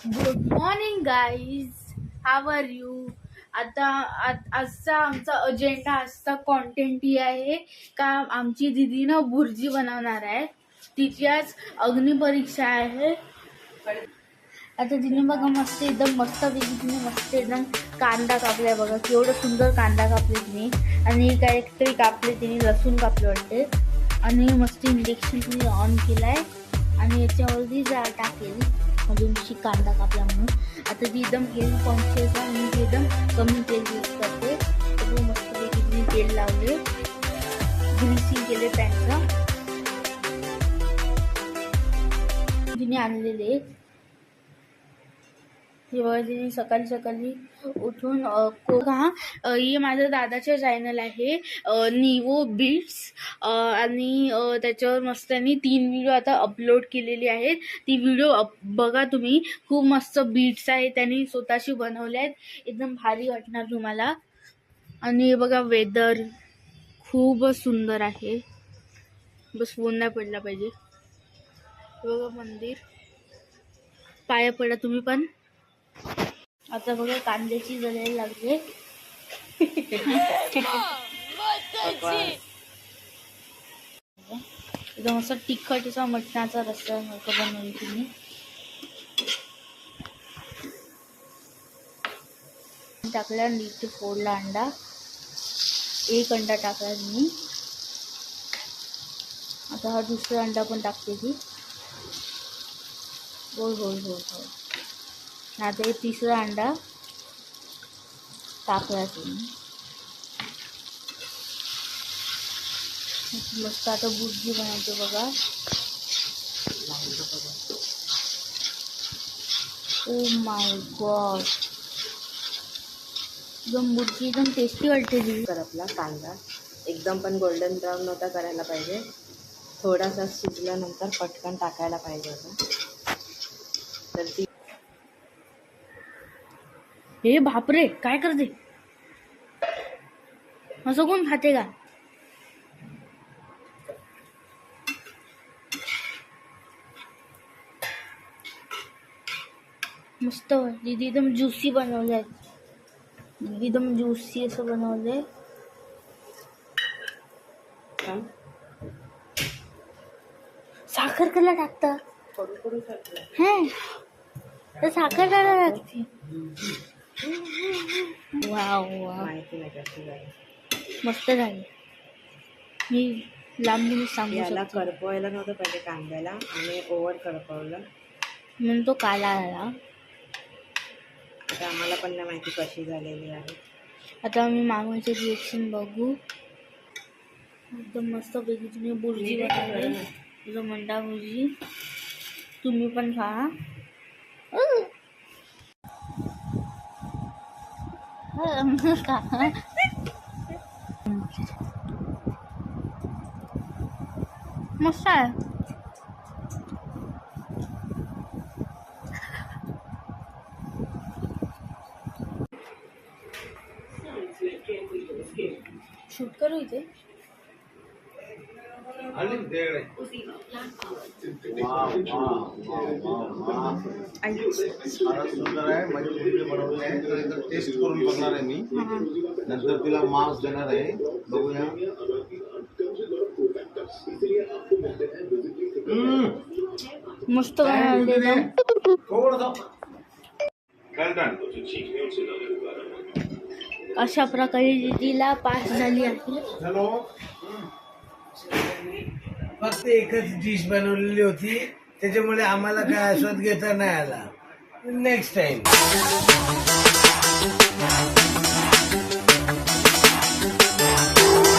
Good morning guys, how are you. आता आजचा आमचा अजेंडा, आजचा कॉन्टेंट ही आहे का आमची दीदी ना भुर्जी बनवणार आहे. तिची आज अग्निपरीक्षा आहे. आता तिने बघा मस्त एकदम मस्तपैकी तिने मस्त एकदम कांदा कापलाय. बघा केवढं सुंदर कांदा कापले तिने. आणि काहीतरी कापले तिने, लसूण कापले वाटते. आणि मस्त इंजेक्शन तिने ऑन केलाय आणि याच्यावरती जाळ टाकेल अजून कांदा कापला म्हणून. आता ती एकदम हेल्थ कॉन्शियस आहे आणि ती एकदम कमी तेल यूज करते. तर मस्तपैकी तिने तेल लावले, ग्रीसिंग केले पॅनचं तिने आणलेले. तेव्हा तिने सकाळी सकाळी उठून हे माझ्या दादाचे चॅनल आहे निवो बीट्स, आणि त्याच्यावर मस्त त्यांनी 3 व्हिडिओ आता अपलोड केलेली आहेत. ती व्हिडिओ बघा तुम्ही. खूप मस्त बीट्स आहेत, त्यांनी स्वतःशी बनवले आहेत. एकदम भारी वाटणार तुम्हाला. आणि बघा वेदर खूपच सुंदर आहे. बस ऊन नाही पडला पाहिजे. बघा मंदिर, पाया पडा तुम्ही पण. आता बघा कांद्याची जलायला लागले. एकदम असं तिखट असा मटणाचा रस्सा बनवली तुम्ही. टाकला नीट फोडला अंडा, 1 अंडा टाकला मी. आता हा दुसरा अंडा पण टाकते ती. होय होय होय होय. आता हे 3रा अंडा टाकला तुम्ही. मस्त आता भुर्जी बनवते बघा. ओ माय गॉड, एकदम भुर्जी एकदम टेस्टी वाटते ती. करपला कांदा एकदम पण गोल्डन ब्राऊन नव्हता करायला पाहिजे. थोडासा शिजल्यानंतर पटकन टाकायला पाहिजे होता. तर ती हे बापरे, काय करते? असं कोण खाते का? मस्त दीदी एकदम ज्युसी बनवलंय. एकदम ज्युसी असं बनवलंय. साखर कला टाकता? तर साखर टाकायला लागते. वाव वाव, मस्त झाली. मी लांबून सांगू याला शकते. करपवायला नव्हतं पाहिजे कांद्याला, आणि ओव्हर करपवलं म्हणून तो काला आला. आता आम्हाला पण नाही माहिती कशी झालेली आहे. आता आम्ही मामाचे रिएक्शन बघू. एकदम मस्त पैकी तुम्ही भुर्जी बनवली, तुझं मंडा भुर्जी. तुम्ही पण खा. मस्त आहे. शूट करू इथे. सुंदर आहे. माझी मुलगी बनवली आहे, तर टेस्ट करून बघणार आहे मी. नंतर तिला मार्क्स देणार आहे. बघूया. मस्त बनवलेलं. अशा प्रकारे दीदीला पास झाली आहे. हॅलो. फक्त एकच डिश बनवलेली होती, त्याच्यामुळे आम्हाला काय आस्वाद घेता नाही आला. Next time.